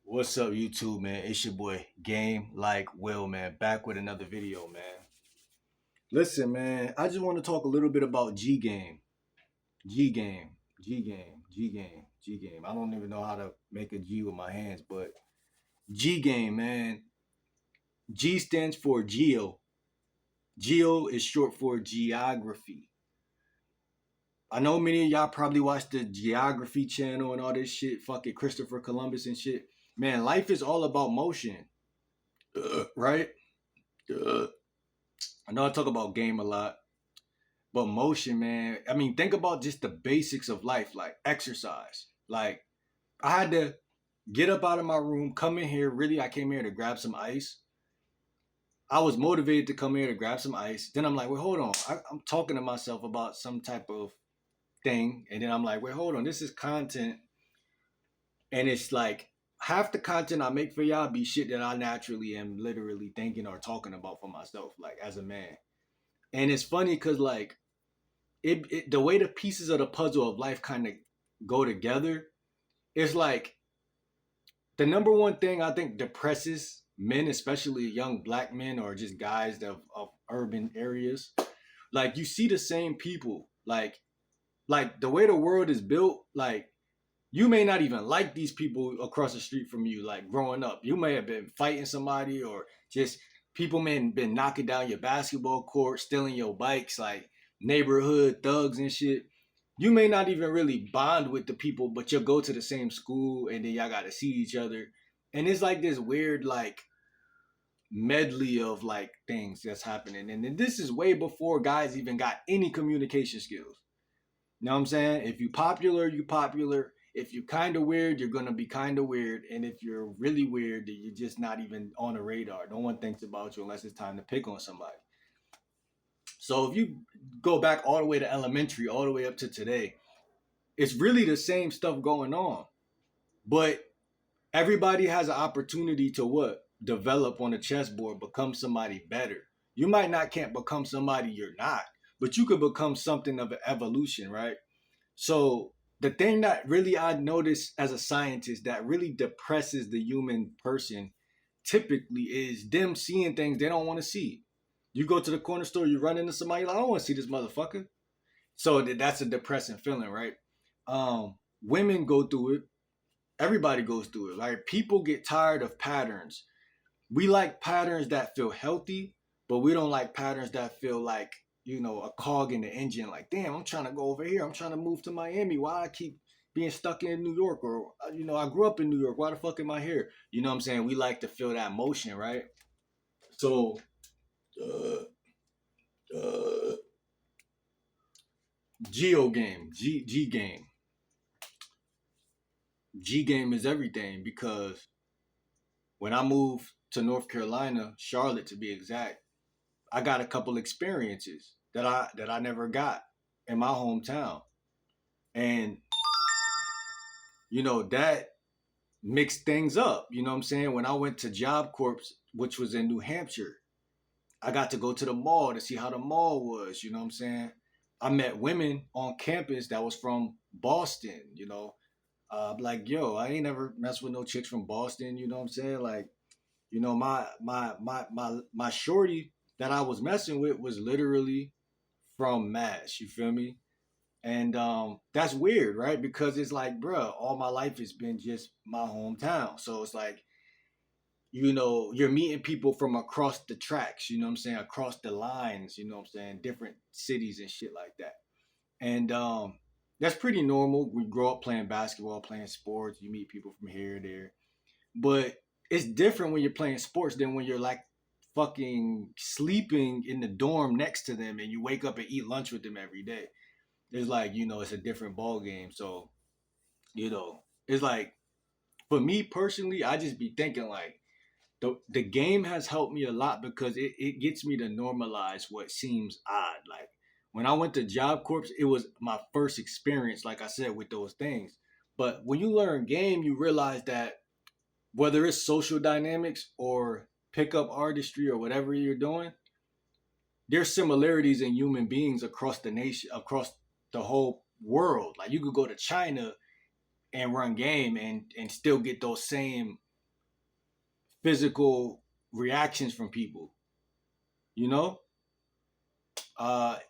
What's up, YouTube, man? It's your boy Game Like Will, man. Back with another video, man. Listen, man, I just want to talk a little bit about G Game. G Game. G Game. G Game. G Game. I don't even know how to make a G with my hands, but G Game, man. G stands for Geo. Geo is short for geography. I know many of y'all probably watch the Geography channel and all this shit, fucking Christopher Columbus and shit. Man, life is all about motion, right? I know I talk about game a lot, but motion, man. I mean, think about just the basics of life, like exercise. Like, I had to get up out of my room, come in here. Really, I came here to grab some ice. I was motivated to come here to grab some ice. Then I'm like, wait, hold on. I'm talking to myself about some type of thing. And then I'm like, wait, hold on. This is content. And it's like half the content I make for y'all be shit that I naturally am literally thinking or talking about for myself, like as a man. And it's funny because like the way the pieces of the puzzle of life kind of go together, it's like the number one thing I think depresses men, especially young black men or just guys of urban areas. Like you see the same people, like the way the world is built, like you may not even like these people across the street from you, like growing up. You may have been fighting somebody or just people may have been knocking down your basketball court, stealing your bikes, like neighborhood thugs and shit. You may not even really bond with the people, but you'll go to the same school and then y'all got to see each other. And it's like this weird, like, medley of like things that's happening. And then this is way before guys even got any communication skills. You know what I'm saying? If you popular, you popular. If you kind of weird, you're gonna be kind of weird. And if you're really weird, then you're just not even on the radar. No one thinks about you unless it's time to pick on somebody. So if you go back all the way to elementary, all the way up to today, it's really the same stuff going on. But everybody has an opportunity to what? Develop on the chessboard, become somebody better. You might not can't become somebody you're not, but you could become something of an evolution, right? So the thing that really I notice as a scientist that really depresses the human person typically is them seeing things they don't want to see. You go to the corner store, you run into somebody, like, I don't want to see this motherfucker. So that's a depressing feeling, right? Women go through it. Everybody goes through it. Like people get tired of patterns. We like patterns that feel healthy, but we don't like patterns that feel like, a cog in the engine. Like, damn, I'm trying to go over here. I'm trying to move to Miami. Why I keep being stuck in New York? Or, I grew up in New York. Why the fuck am I here? You know what I'm saying? We like to feel that motion, right? So, uh, uh, Geo Game, G Game. G Game is everything because when I moved to North Carolina, Charlotte to be exact, I got a couple experiences that I never got in my hometown. And that mixed things up. You know what I'm saying? When I went to Job Corps, which was in New Hampshire, I got to go to the mall to see how the mall was. You know what I'm saying? I met women on campus that was from Boston. Like, yo, I ain't never messed with no chicks from Boston. You know what I'm saying? Like, my shorty that I was messing with was literally from Mass. You feel me? And that's weird, right? Because it's like, bruh, all my life has been just my hometown. So it's like, you're meeting people from across the tracks, you know what I'm saying? Across the lines, you know what I'm saying? Different cities and shit like that. And that's pretty normal. We grow up playing basketball, playing sports. You meet people from here and there. But it's different when you're playing sports than when you're like fucking sleeping in the dorm next to them and you wake up and eat lunch with them every day. It's like, it's a different ball game. So, it's like for me personally, I just be thinking like the game has helped me a lot because it gets me to normalize what seems odd. Like when I went to Job Corps, it was my first experience, like I said, with those things. But when you learn game, you realize that whether it's social dynamics or pickup artistry or whatever you're doing, there's similarities in human beings across the nation, across the whole world. Like you could go to China and run game and still get those same physical reactions from people, you know,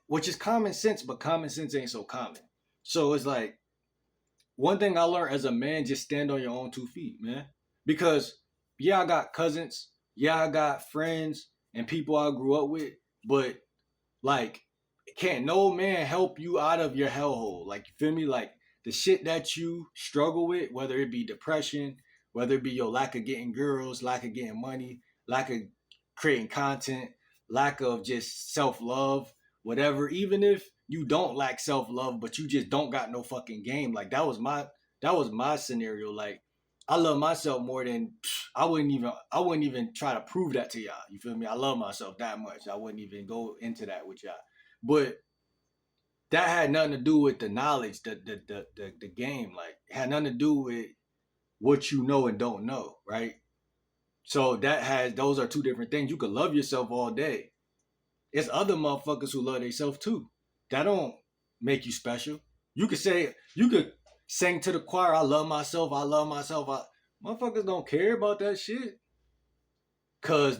which is common sense, but common sense ain't so common. So it's like one thing I learned as a man, just stand on your own 2 feet, man. Because yeah, I got cousins, yeah, I got friends and people I grew up with, but like, can't no man help you out of your hellhole. Like, you feel me? Like, the shit that you struggle with, whether it be depression, whether it be your lack of getting girls, lack of getting money, lack of creating content, lack of just self love, whatever. Even if you don't lack self love, but you just don't got no fucking game. Like, that was my scenario. Like, I love myself more than I wouldn't even try to prove that to y'all. You feel me? I love myself that much. I wouldn't even go into that with y'all. But that had nothing to do with the knowledge, the game. Like, it had nothing to do with what you know and don't know, right? So those are two different things. You could love yourself all day. There's other motherfuckers who love themselves too. That don't make you special. You could sing to the choir, I love myself, I love myself. Motherfuckers don't care about that shit. Cause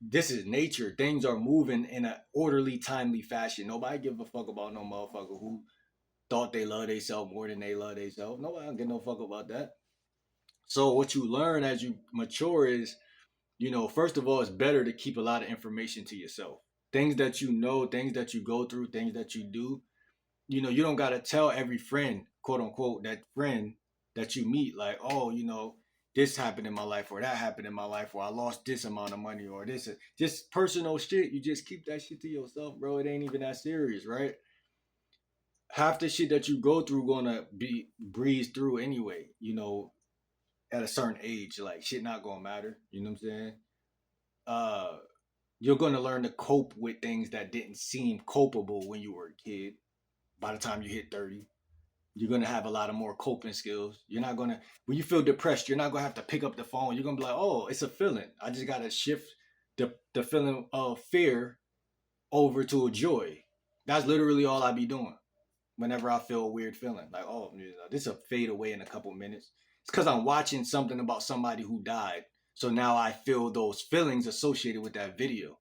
this is nature. Things are moving in an orderly, timely fashion. Nobody give a fuck about no motherfucker who thought they love themselves more than they love themselves. Nobody don't give no fuck about that. So what you learn as you mature is, first of all, it's better to keep a lot of information to yourself. Things that you know, things that you go through, things that you do. You don't gotta tell every friend, quote unquote, that friend that you meet, like, oh, this happened in my life, or that happened in my life, or I lost this amount of money, or this, just personal shit. You just keep that shit to yourself, bro. It ain't even that serious, right? Half the shit that you go through gonna be breeze through anyway, at a certain age. Like, shit not gonna matter. You know what I'm saying? Uh you're gonna learn to cope with things that didn't seem copable when you were a kid. By the time you hit 30, you're gonna have a lot of more coping skills. You're not gonna When you feel depressed, you're not gonna have to pick up the phone. You're gonna be like, oh, it's a feeling. I just gotta shift the feeling of fear over to a joy. That's literally all I be doing whenever I feel a weird feeling. Like, oh, this will fade away in a couple minutes. It's because I'm watching something about somebody who died. So now I feel those feelings associated with that video.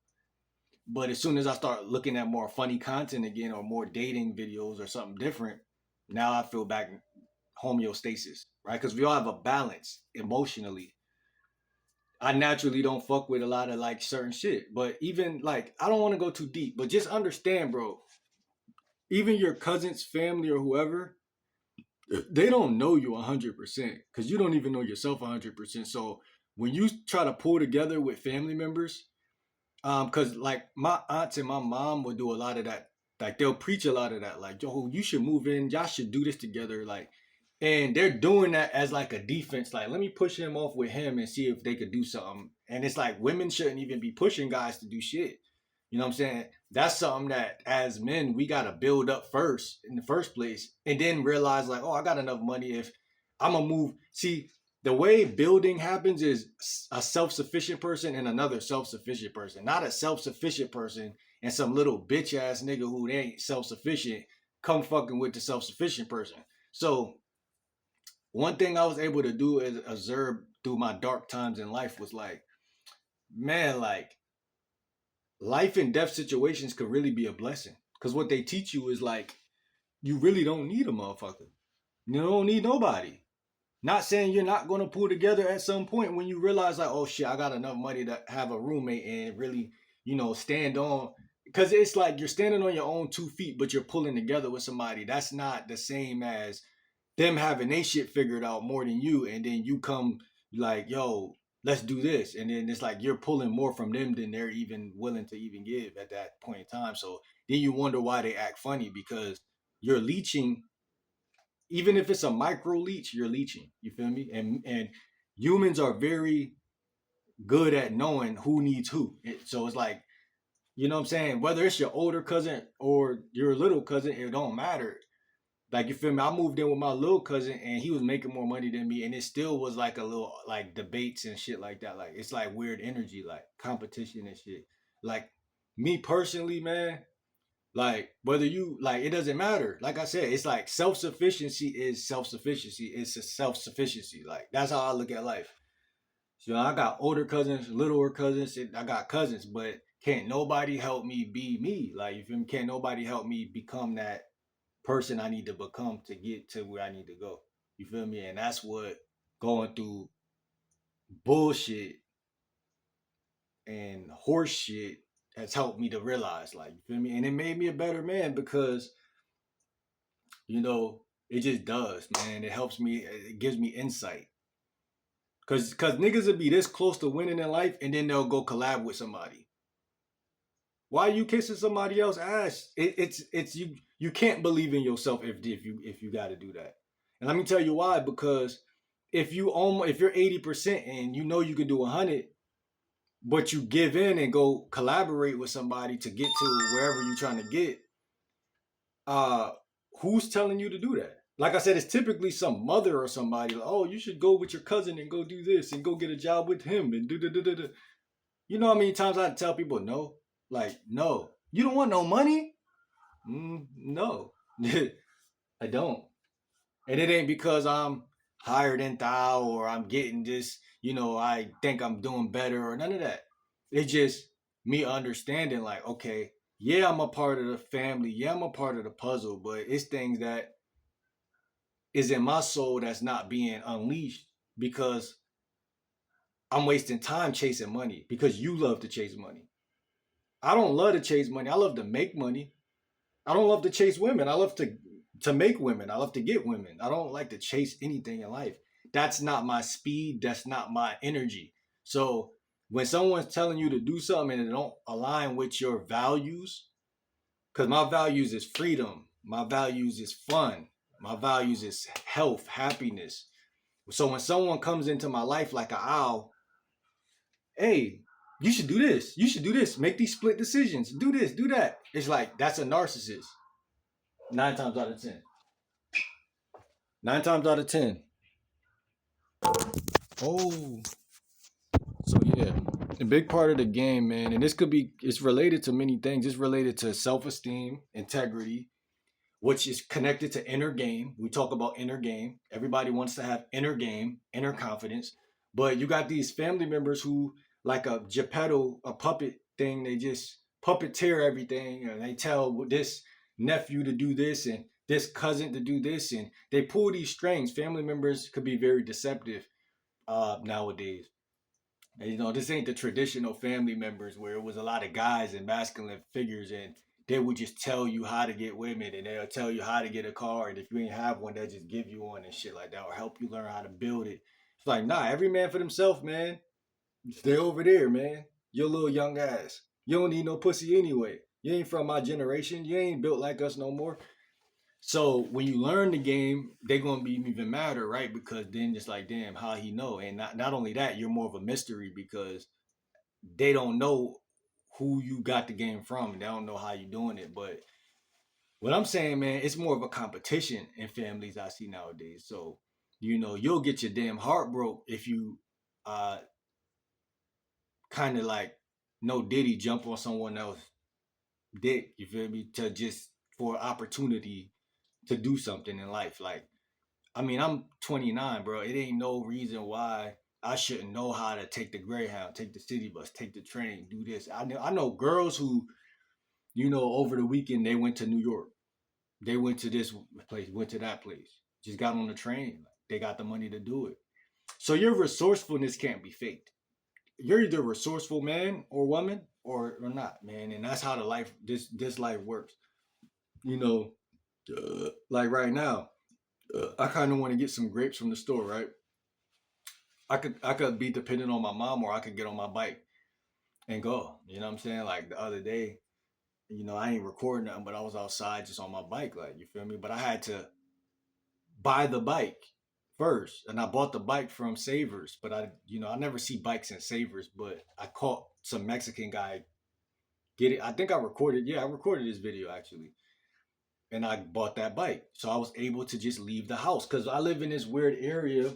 But as soon as I start looking at more funny content again, or more dating videos or something different, now I feel back homeostasis, right? Because we all have a balance emotionally. I naturally don't fuck with a lot of like certain shit, but even like, I don't want to go too deep, but just understand, bro. Even your cousin's family or whoever, they don't know you 100% because you don't even know yourself 100%. So when you try to pull together with family members, because like my aunts and my mom would do a lot of that. Like, they'll preach a lot of that. Like, yo, you should move in. Y'all should do this together. Like, and they're doing that as like a defense. Like, let me push him off with him and see if they could do something. And it's like, women shouldn't even be pushing guys to do shit. You know what I'm saying? That's something that as men we gotta build up first in the first place, and then realize like, oh, I got enough money if I'm gonna move. See, the way building happens is a self-sufficient person and another self-sufficient person, not a self-sufficient person and some little bitch ass nigga who ain't self-sufficient come fucking with the self-sufficient person. So one thing I was able to do is observe through my dark times in life was like, man, like, life and death situations could really be a blessing. Cause what they teach you is like, you really don't need a motherfucker. You don't need nobody. Not saying you're not gonna pull together at some point when you realize like, oh shit, I got enough money to have a roommate and really, stand on. Because it's like you're standing on your own 2 feet, but you're pulling together with somebody. That's not the same as them having they shit figured out more than you, and then you come like, yo, let's do this, and then it's like you're pulling more from them than they're even willing to even give at that point in time. So then you wonder why they act funny, because you're leeching. Even if it's a micro leech, you're leeching. You feel me? And humans are very good at knowing who needs who. So it's like, you know what I'm saying? Whether it's your older cousin or your little cousin, it don't matter. Like, you feel me? I moved in with my little cousin and he was making more money than me, and it still was like a little like debates and shit like that. Like, it's like weird energy, like competition and shit. Like, me personally, man, like, whether you like, it doesn't matter. Like I said, it's like self-sufficiency is self-sufficiency. It's a self-sufficiency. Like, that's how I look at life. So I got older cousins, littler cousins. I got cousins, but can't nobody help me be me. Like, you feel me? Can't nobody help me become that person I need to become to get to where I need to go. You feel me? And that's what going through bullshit and horse shit has helped me to realize. Like, you feel me? And it made me a better man because, it just does, man. It helps me, it gives me insight. Cause niggas will be this close to winning in life and then they'll go collab with somebody. Why are you kissing somebody else's ass? It's you can't believe in yourself if you got to do that. And let me tell you why. Because if you're 80% and you know you can do 100, but you give in and go collaborate with somebody to get to wherever you're trying to get, uh, who's telling you to do that? Like I said, it's typically some mother or somebody. Like, oh, you should go with your cousin and go do this and go get a job with him and do da da da da. You know how many times I tell people no? Like, no. You don't want no money? No. I don't. And it ain't because I'm higher than thou or I'm getting this, I think I'm doing better or none of that. It's just me understanding, like, okay, yeah, I'm a part of the family. Yeah, I'm a part of the puzzle, but it's things that is in my soul that's not being unleashed because I'm wasting time chasing money because you love to chase money. I don't love to chase money. I love to make money. I don't love to chase women. I love to make women. I love to get women. I don't like to chase anything in life. That's not my speed. That's not my energy. So when someone's telling you to do something and it don't align with your values, because my values is freedom, my values is fun, my values is health, happiness. So when someone comes into my life like an owl, hey, you should do this. You should do this. Make these split decisions. Do this. Do that. It's like that's a narcissist. 9 times out of 10. 9 times out of 10. Oh, so yeah, a big part of the game, man, and it's related to many things. It's related to self-esteem, integrity, which is connected to inner game. We talk about inner game. Everybody wants to have inner game, inner confidence. But you got these family members who, like a Geppetto, a puppet thing, they just puppeteer everything. And they tell this nephew to do this and this cousin to do this. And they pull these strings. Family members could be very deceptive nowadays. And, this ain't the traditional family members where it was a lot of guys and masculine figures and they would just tell you how to get women and they'll tell you how to get a car and if you ain't have one they'll just give you one and shit like that or help you learn how to build it. It's like, nah, every man for themselves, man. Stay over there, man. Your little young ass. You don't need no pussy anyway. You ain't from my generation. You ain't built like us no more. So when you learn the game, they're gonna be even madder, right? Because then it's like, damn, how he know? And not only that, you're more of a mystery because they don't know who you got the game from and they don't know how you doing it. But what I'm saying, man, it's more of a competition in families I see nowadays. So, you'll get your damn heart broke if you uh kind of like no Diddy jump on someone else dick, you feel me, to just for opportunity to do something in life. Like, I mean, I'm 29, bro. It ain't no reason why I shouldn't know how to take the Greyhound, take the city bus, take the train, do this. I know girls who, over the weekend they went to New York. They went to this place, went to that place. Just got on the train. They got the money to do it. So your resourcefulness can't be faked. You're either a resourceful man or woman or not, man. And that's how this life works. You know, like right now, I kind of want to get some grapes from the store, right? I could be dependent on my mom or I could get on my bike and go. You know what I'm saying? Like the other day, I ain't recording nothing, but I was outside just on my bike, like, you feel me? But I had to buy the bike first, and I bought the bike from Savers. But I never see bikes in Savers, but I caught some Mexican guy get it. I think I recorded. Yeah, I recorded this video actually, and I bought that bike, so I was able to just leave the house because I live in this weird area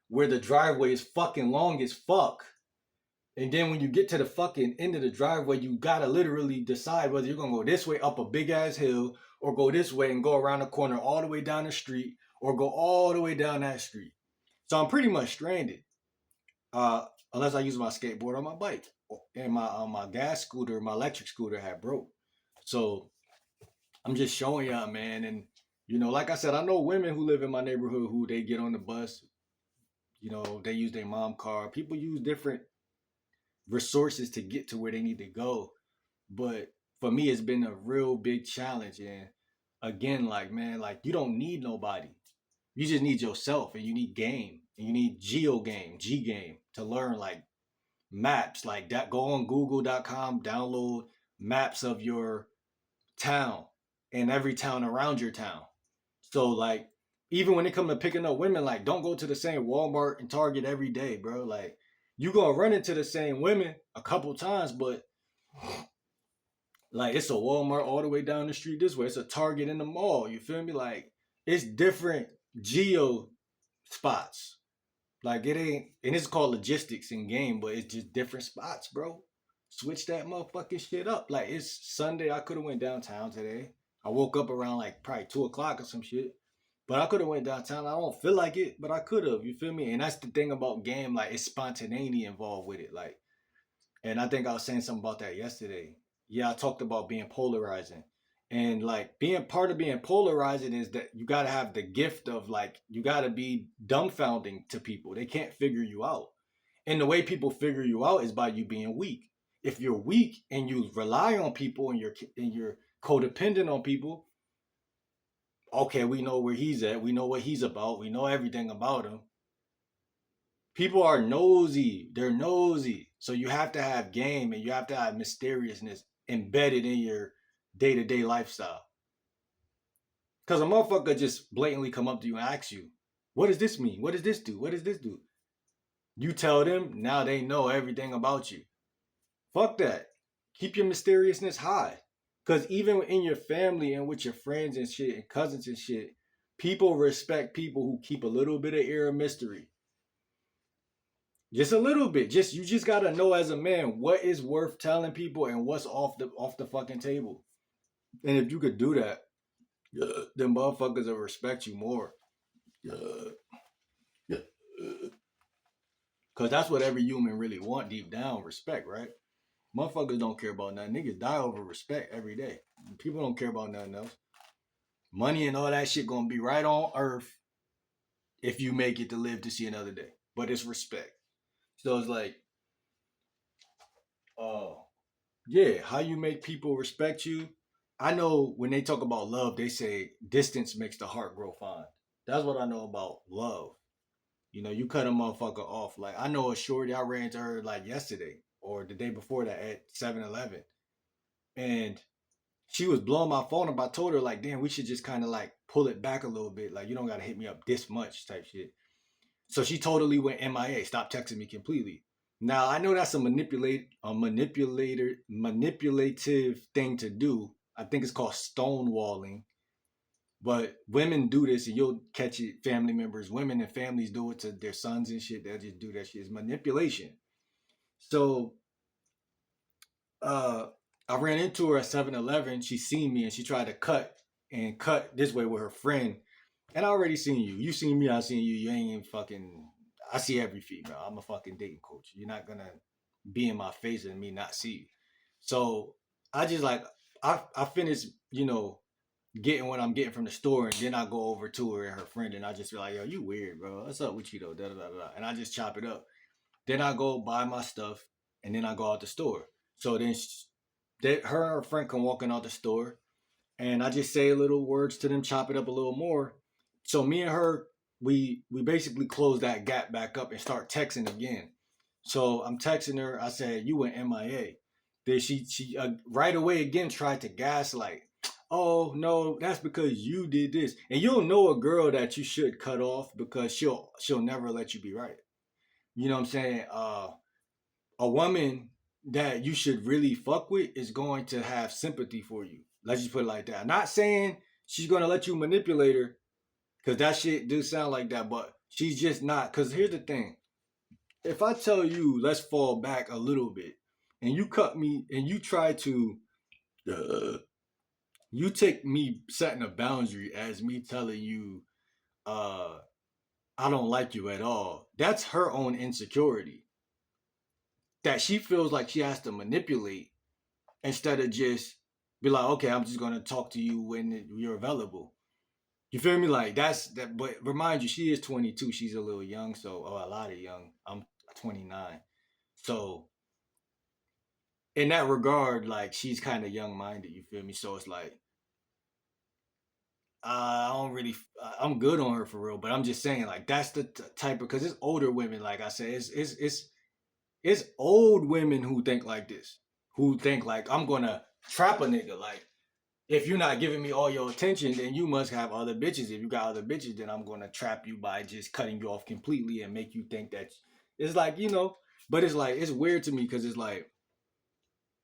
where the driveway is fucking long as fuck. And then when you get to the fucking end of the driveway, you gotta literally decide whether you're gonna go this way up a big ass hill or go this way and go around the corner all the way down the street or go all the way down that street. So I'm pretty much stranded. unless I use my skateboard or my bike. And my gas scooter, my electric scooter had broke. So I'm just showing y'all, man. And like I said, I know women who live in my neighborhood who they get on the bus. They use their mom car. People use different resources to get to where they need to go. But for me, it's been a real big challenge. And again, like, man, like, you don't need nobody. You just need yourself, and you need game, and you need Geo Game, G Game, to learn like maps like that. Go on google.com, download maps of your town and every town around your town. So like, even when it comes to picking up women, like, don't go to the same Walmart and Target every day, bro. Like, you gonna run into the same women a couple times, but like, it's a Walmart all the way down the street this way. It's a Target in the mall. You feel me? Like, it's different geo spots. Like, it ain't, and it's called logistics in game, but it's just different spots, bro. Switch that motherfucking shit up. Like, it's Sunday. I could have went downtown today. I woke up around like probably 2 o'clock or some shit. But I could have went downtown. I don't feel like it, but I could have. You feel me? And that's the thing about game. Like, it's spontaneity involved with it. Like, and I think I was saying something about that yesterday. Yeah, I talked about being polarizing. And like, being part of being polarizing is that you gotta have the gift of, like, you gotta be dumbfounding to people. They can't figure you out. And the way people figure you out is by you being weak. If you're weak and you rely on people and you're codependent on people, okay, we know where he's at, we know what he's about, we know everything about him. People are nosy. They're nosy. So you have to have game, and you have to have mysteriousness embedded in your day-to-day lifestyle. Because a motherfucker just blatantly come up to you and ask you, what does this mean? What does this do? What does this do? You tell them, now they know everything about you. Fuck that. Keep your mysteriousness high. Because even in your family and with your friends and shit and cousins and shit, people respect people who keep a little bit of air of mystery. Just a little bit. You just gotta know as a man what is worth telling people and what's off the fucking table. And if you could do that, then motherfuckers will respect you more. Cause that's what every human really want deep down, respect, right? Motherfuckers don't care about nothing. Niggas die over respect every day. People don't care about nothing else. Money and all that shit gonna be right on earth if you make it to live to see another day. But it's respect. So it's like, yeah, how you make people respect you. I know when they talk about love, they say distance makes the heart grow fond. That's what I know about love. You cut a motherfucker off. Like, I know a shorty, I ran into her like yesterday or the day before that at 7-Eleven. And she was blowing my phone up. I told her, like, damn, we should just kind of like pull it back a little bit. Like, you don't got to hit me up this much type shit. So she totally went MIA, stopped texting me completely. Now I know that's a manipulative thing to do. I think it's called stonewalling. But women do this, and you'll catch it. Family members, women and families do it to their sons and shit. They'll just do that shit. It's manipulation. So uh, I ran into her at 7-Eleven. She seen me and she tried to cut this way with her friend. And I already seen you. You seen me, I seen you. You ain't even fucking. I see every female. I'm a fucking dating coach. You're not gonna be in my face and me not see you. So I just like, I finished, getting what I'm getting from the store, and then I go over to her and her friend, and I just be like, yo, you weird, bro. What's up with you though? Da da da da. And I just chop it up. Then I go buy my stuff, and then I go out the store. So then her and her friend come walking out the store, and I just say little words to them, chop it up a little more. So me and her, we basically close that gap back up and start texting again. So I'm texting her. I said, you went MIA. Then she right away again tried to gaslight. Oh no, that's because you did this. And you'll know a girl that you should cut off because she'll never let you be right. You know what I'm saying? A woman that you should really fuck with is going to have sympathy for you. Let's just put it like that. I'm not saying she's gonna let you manipulate her, because that shit do sound like that, but she's just not. Because here's the thing. If I tell you, let's fall back a little bit, and you cut me, and you try to, you take me setting a boundary as me telling you, I don't like you at all. That's her own insecurity. that she feels like she has to manipulate instead of just be like, okay, I'm just gonna talk to you when you're available. You feel me? Like that's that. But remind you, she is 22. She's a little young, so a lot of young. I'm 29, so in that regard, like she's kind of young minded. You feel me? So it's like I don't really. I'm good on her for real, but I'm just saying like that's the type of because it's older women. Like I said, it's old women who think like this, who think like I'm gonna trap a nigga. Like if you're not giving me all your attention, then you must have other bitches. If you got other bitches, then I'm gonna trap you by just cutting you off completely and make you think that it's like But it's like it's weird to me because it's like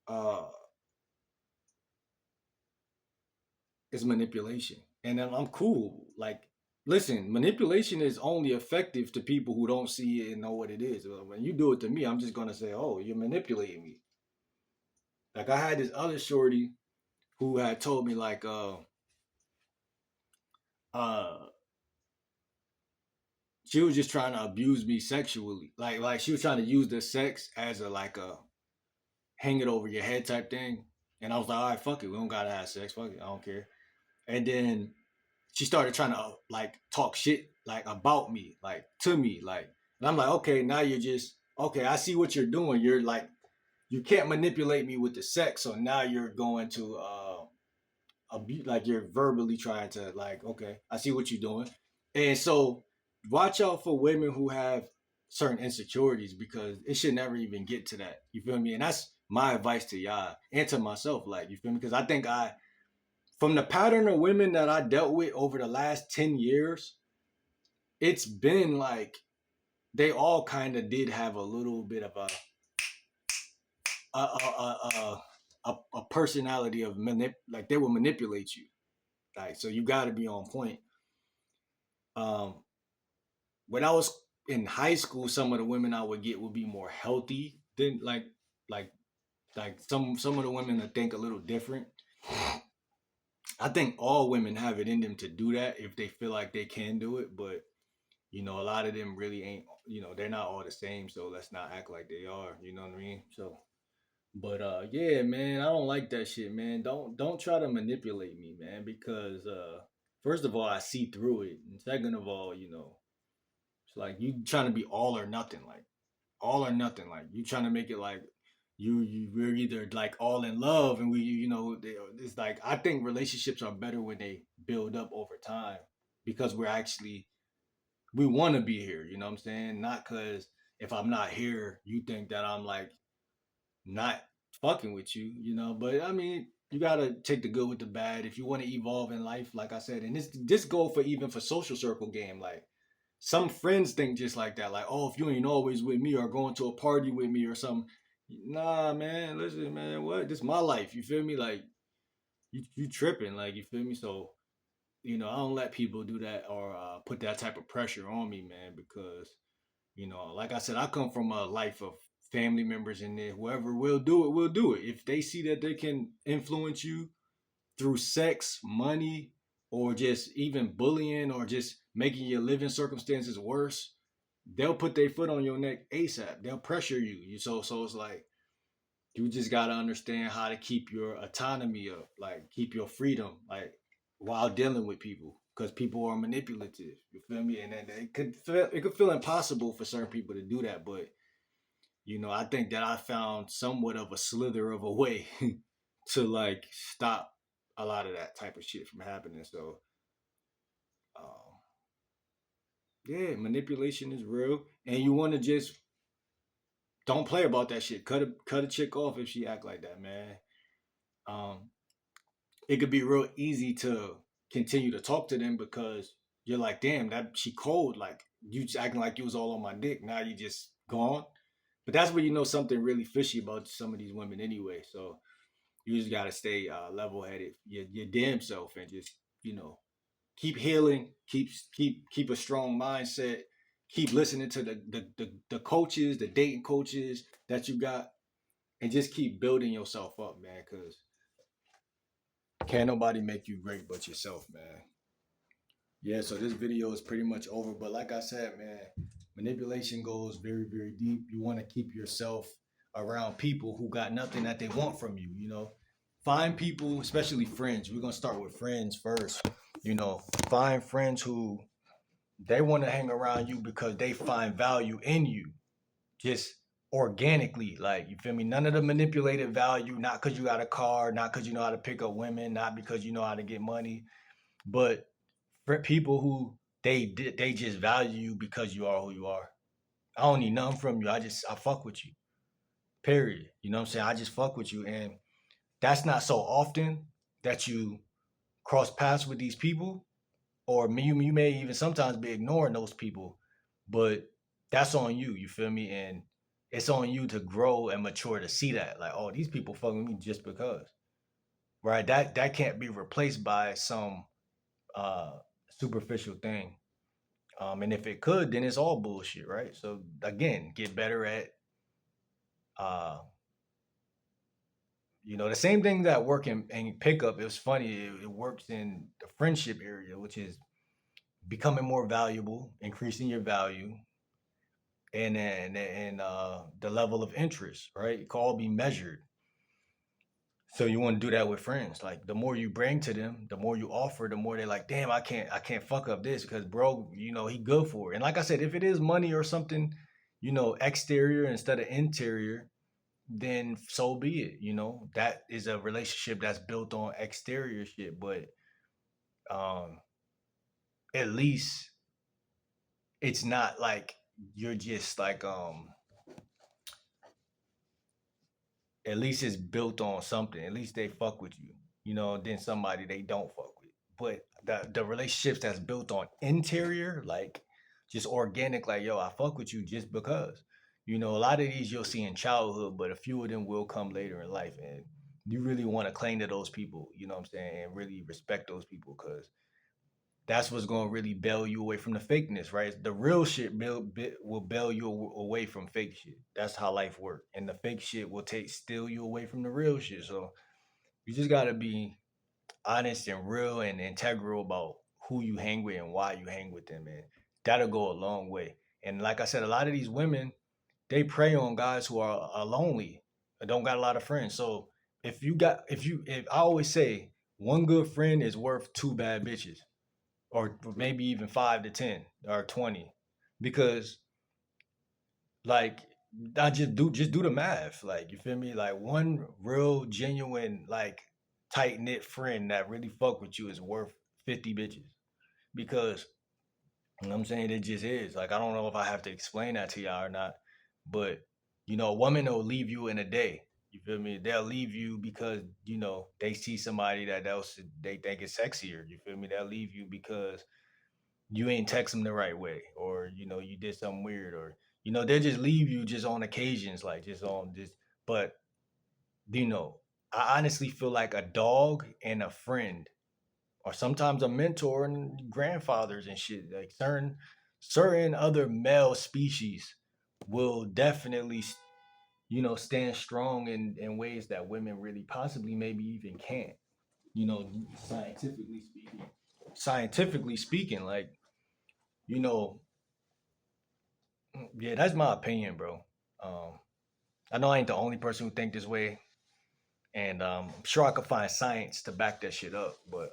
uh it's manipulation, and then I'm cool. Like, listen, manipulation is only effective to people who don't see it and know what it is. When you do it to me, I'm just gonna say, "Oh, you're manipulating me." Like I had this other shorty who had told me like uh she was just trying to abuse me sexually. Like she was trying to use the sex as a like a hang it over your head type thing. And I was like, all right, fuck it. We don't gotta have sex. Fuck it. I don't care. And then she started trying to like talk shit like about me, like to me, like and I'm like, okay, now you're just okay, I see what you're doing. You're like you can't manipulate me with the sex, so now you're going to like you're verbally trying to like, okay, I see what you're doing. And so watch out for women who have certain insecurities because it should never even get to that. You feel me? And that's my advice to y'all and to myself. Like, you feel me? Because I think from the pattern of women that I dealt with over the last 10 years, it's been like they all kind of did have a little bit of a, a, a, a personality of like they will manipulate you. Like, so you got to be on point. Um, when I was in high school, some of the women I would get would be more healthy than like some of the women that think a little different. I think all women have it in them to do that if they feel like they can do it, but a lot of them really ain't. They're not all the same, so let's not act like they are. You know what I mean? So, but yeah, man, I don't like that shit, man. Don't try to manipulate me, man, because first of all, I see through it, and second of all, it's like you trying to be all or nothing, like all or nothing. Like you trying to make it like we're either like all in love and it's like I think relationships are better when they build up over time because we want to be here. You know what I'm saying? Not because if I'm not here, you think that I'm like not fucking with you. But I mean. You gotta take the good with the bad if you want to evolve in life, like I said, and this go for even for social circle game. Like some friends think just like that. Like, oh, if you ain't always with me or going to a party with me or something. Nah, man, listen, man, what? This is my life. You feel me? Like, you tripping. Like, you feel me? So, I don't let people do that or put that type of pressure on me, man, because, like I said, I come from a life of family members and then whoever will do it, will do it. If they see that they can influence you through sex, money, or just even bullying or just making your living circumstances worse, they'll put their foot on your neck ASAP. They'll pressure you. So it's like you just gotta understand how to keep your autonomy up, like keep your freedom, like while dealing with people. Because people are manipulative. You feel me? And then it could feel impossible for certain people to do that. But I think that I found somewhat of a slither of a way to like stop a lot of that type of shit from happening. So, um, yeah, manipulation is real, and you want to just don't play about that shit. Cut a chick off if she act like that, man. Um, it could be real easy to continue to talk to them because you're like, damn, that she cold. Like you just acting like you was all on my dick. Now you just gone. But that's where you know something really fishy about some of these women anyway. So you just gotta stay level headed, your damn self, and just keep healing, keep a strong mindset, keep listening to the coaches, the dating coaches that you got, and just keep building yourself up, man. Because can't nobody make you great but yourself, man. Yeah, so this video is pretty much over, but like I said, man, manipulation goes very, very deep. You want to keep yourself around people who got nothing that they want from you, you know. Find people, especially friends. We're gonna start with friends first. You know, find friends who they want to hang around you because they find value in you. Just organically, like you feel me? None of the manipulated value, not because you got a car, not because you know how to pick up women, not because you know how to get money, but for people who they just value you because you are who you are. I don't need nothing from you. I fuck with you. Period. You know what I'm saying? I just fuck with you. And that's not so often that you cross paths with these people, or you may even sometimes be ignoring those people, but that's on you. You feel me? And it's on you to grow and mature to see that, like, oh, these people fucking with me just because, right? That can't be replaced by some uh superficial thing. And if it could, then it's all bullshit, right? So again, get better at uh the same thing that work in pickup. It was funny. It works in the friendship area, which is becoming more valuable, increasing your value, and the level of interest, right? It can all be measured. So you want to do that with friends. Like the more you bring to them, the more you offer, the more they're like, damn, I can't fuck up this because bro, he good for it. And like I said, if it is money or something, exterior instead of interior, then so be it. That is a relationship that's built on exterior shit. But um at least it's not like you're just like at least it's built on something. At least they fuck with you, than somebody they don't fuck with. But the relationships that's built on interior, like just organic, like yo, I fuck with you just because. A lot of these you'll see in childhood, but a few of them will come later in life, and you really want to cling to those people. You know what I'm saying, and really respect those people because that's what's going to really bail you away from the fakeness, right? The real shit will bail you away from fake shit. That's how life works. And the fake shit will steal you away from the real shit. So you just got to be honest and real and integral about who you hang with and why you hang with them. And that'll go a long way. And like I said, a lot of these women, they prey on guys who are lonely, don't got a lot of friends. So if I always say one good friend is worth two bad bitches, or maybe even 5 to 10 or 20, because like I just do the math. Like you feel me? Like one real genuine like tight knit friend that really fuck with you is worth 50 bitches. Because you know what I'm saying, it just is. Like I don't know if I have to explain that to y'all or not, but a woman will leave you in a day. You feel me? They'll leave you because they see somebody that else they think is sexier. You feel me? They'll leave you because you ain't text them the right way, or you did something weird, or they'll just leave you just on occasions, like just on just. But you know I honestly feel like a dog and a friend, or sometimes a mentor and grandfathers and shit, like certain other male species will definitely stand strong in ways that women really possibly maybe even can't, you know scientifically speaking like you know yeah, that's my opinion, bro. Um, I know I ain't the only person who think this way, and I'm sure I could find science to back that shit up. But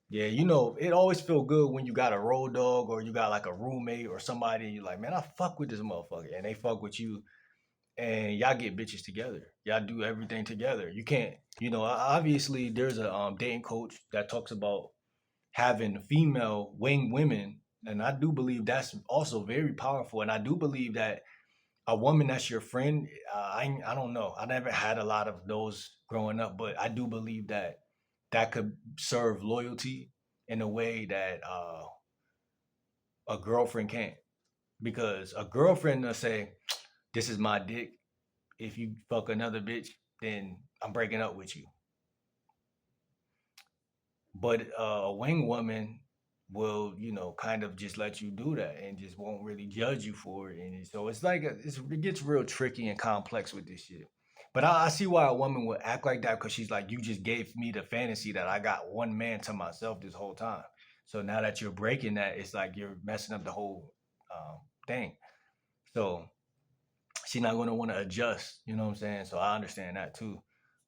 yeah, it always feel good when you got a road dog or you got like a roommate or somebody. And you're like, man, I fuck with this motherfucker, and they fuck with you, and y'all get bitches together. Y'all do everything together. You can't, obviously there's a dating coach that talks about having female wing women, and I do believe that's also very powerful. And I do believe that a woman that's your friend, I don't know. I never had a lot of those growing up, but I do believe that that could serve loyalty in a way that a girlfriend can't. Because a girlfriend will say, "This is my dick. If you fuck another bitch, then I'm breaking up with you." But a wing woman will, kind of just let you do that and just won't really judge you for it. And so it's like it gets real tricky and complex with this shit. But I see why a woman would act like that, because she's like, you just gave me the fantasy that I got one man to myself this whole time. So now that you're breaking that, it's like you're messing up the whole thing. So she's not gonna want to adjust. You know what I'm saying? So I understand that too.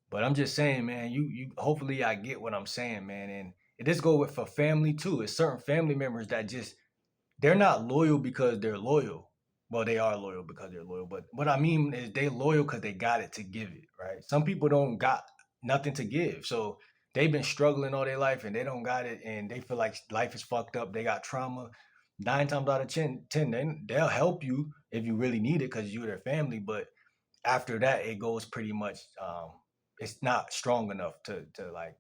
But I'm just saying, man, you hopefully I get what I'm saying, man. And this go with for family too. It's certain family members that just they're not loyal because they're loyal. Well, they are loyal because they're loyal, but what I mean is they loyal because they got it to give it, right? Some people don't got nothing to give, so they've been struggling all their life and they don't got it, and they feel like life is fucked up. They got trauma. 9 times out of 10, they'll help you if you really need it because you're their family. But after that, it goes pretty much. It's not strong enough to like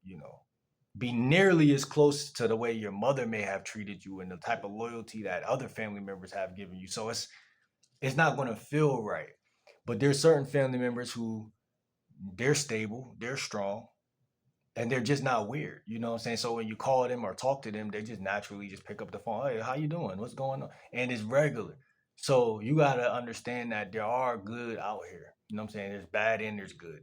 be nearly as close to the way your mother may have treated you and the type of loyalty that other family members have given you. So it's not going to feel right. But there's certain family members who they're stable, they're strong, and they're just not weird. You know what I'm saying? So when you call them or talk to them, they just naturally just pick up the phone. Hey, how you doing? What's going on? And it's regular. So you gotta understand that there are good out here. You know what I'm saying? There's bad and there's good.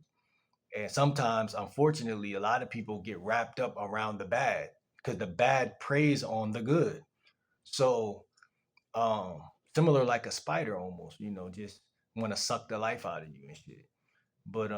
And sometimes, unfortunately, a lot of people get wrapped up around the bad because the bad preys on the good. So, um, similar like a spider almost, just want to suck the life out of you and shit. But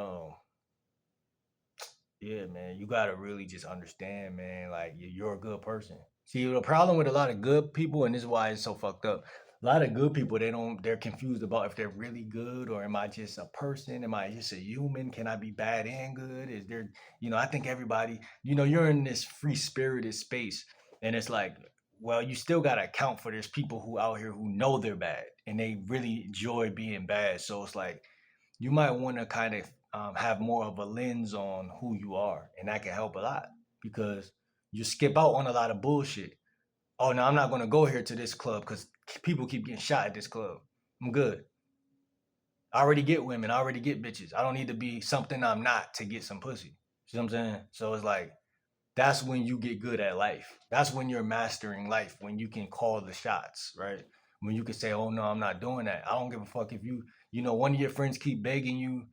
yeah, man, you gotta really just understand, man. Like you're a good person. See, the problem with a lot of good people, and this is why it's so fucked up. A lot of good people, they're confused about if they're really good or am I just a person? Am I just a human? Can I be bad and good? Is there, I think everybody, you're in this free spirited space, and it's like, well, you still gotta account for there's people who out here who know they're bad and they really enjoy being bad. So it's like you might want to kind of have more of a lens on who you are, and that can help a lot because you skip out on a lot of bullshit. Oh no, I'm not going to go here to this club because people keep getting shot at this club. I'm good. I already get women. I already get bitches. I don't need to be something I'm not to get some pussy. See what I'm saying? So it's like that's when you get good at life. That's when you're mastering life, when you can call the shots, right? When you can say, oh no, I'm not doing that. I don't give a fuck if one of your friends keep begging you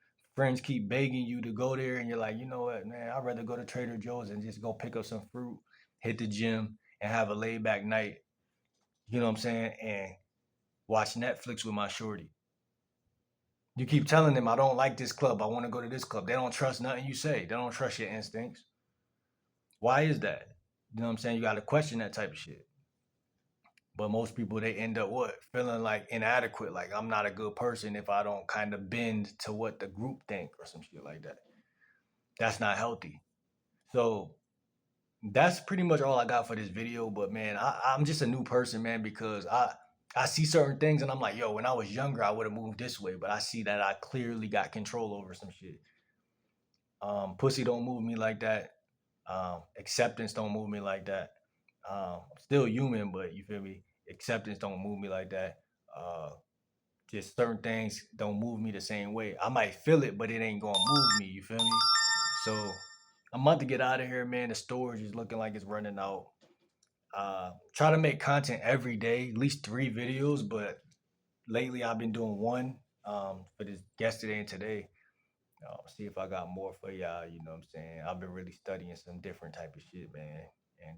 to go there, and you're like, you know what, man, I'd rather go to Trader Joe's and just go pick up some fruit, hit the gym, and have a laid back night, you know what I'm saying? And watch Netflix with my shorty. You keep telling them, I don't like this club. I want to go to this club. They don't trust nothing you say. They don't trust your instincts. Why is that? You know what I'm saying? You got to question that type of shit. But most people, they end up what? Feeling like inadequate, like I'm not a good person if I don't kind of bend to what the group think or some shit like that. That's not healthy. So that's pretty much all I got for this video. But man, I'm just a new person, man, because I see certain things and I'm like, yo, when I was younger, I would have moved this way, but I see that I clearly got control over some shit. Pussy don't move me like that. Acceptance don't move me like that. Still human, but you feel me? Acceptance don't move me like that. Uh, just certain things don't move me the same way. I might feel it, but it ain't gonna move me. You feel me? So I'm about to get out of here, man. The storage is looking like it's running out. Try to make content every day, at least 3 videos. But lately, I've been doing one for this yesterday and today. See if I got more for y'all. You know what I'm saying? I've been really studying some different type of shit, man. And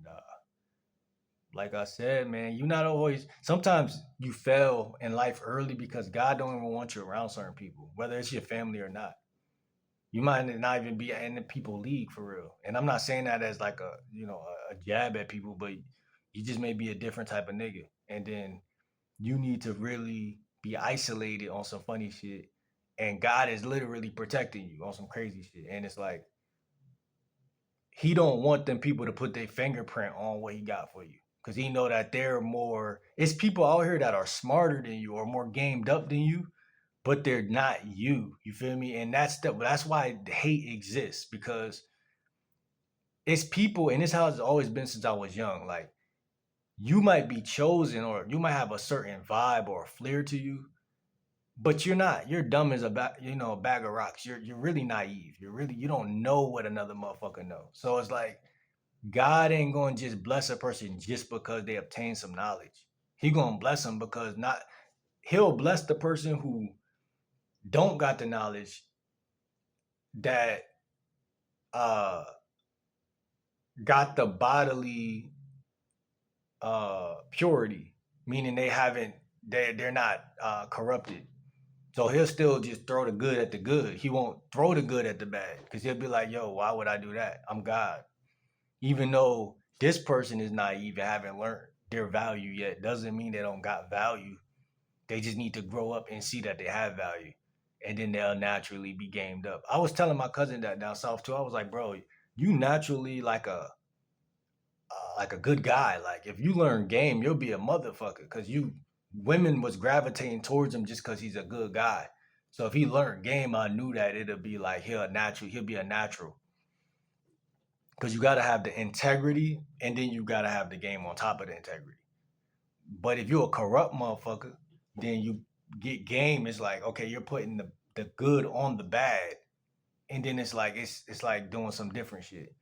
like I said, man, you not always. Sometimes you fail in life early because God don't even want you around certain people, whether it's your family or not. You might not even be in the people league for real. And I'm not saying that as like a jab at people, but you just may be a different type of nigga, and then you need to really be isolated on some funny shit, and God is literally protecting you on some crazy shit, and it's like he don't want them people to put their fingerprint on what he got for you because he know that they're more it's people out here that are smarter than you or more gamed up than you, but they're not you feel me? And that's why hate exists, because it's people, and this how it's always been since I was young. Like, you might be chosen or you might have a certain vibe or a flair to you, but you're not. You're dumb as a bag of rocks. You're really naive. You don't know what another motherfucker knows. So it's like God ain't going to just bless a person just because they obtain some knowledge. He going to bless them because not he'll bless the person who don't got the knowledge that uh got the bodily purity, meaning they're not corrupted. So he'll still just throw the good at the good. He won't throw the good at the bad because he'll be like, yo, why would I do that? I'm God. Even though this person is naive and haven't learned their value yet, doesn't mean they don't got value. They just need to grow up and see that they have value. And then they'll naturally be gamed up. I was telling my cousin that down south too. I was like, bro, you naturally like a good guy. Like if you learn game, you'll be a motherfucker. Cause you women was gravitating towards him just cause he's a good guy. So if he learned game, I knew that it'll be like he'll be a natural. Cause you gotta have the integrity and then you gotta have the game on top of the integrity. But if you're a corrupt motherfucker, then you get game. It's like, okay, you're putting the good on the bad. And then it's like doing some different shit.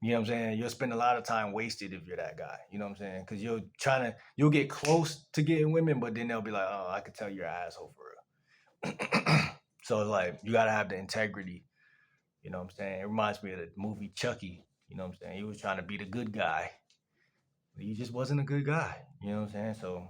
You know what I'm saying? You'll spend a lot of time wasted if you're that guy. You know what I'm saying? Because you'll get close to getting women, but then they'll be like, oh, I could tell you're an asshole for real. So it's like you gotta have the integrity. You know what I'm saying? It reminds me of the movie Chucky. You know what I'm saying? He was trying to be the good guy. He just wasn't a good guy. You know what I'm saying? So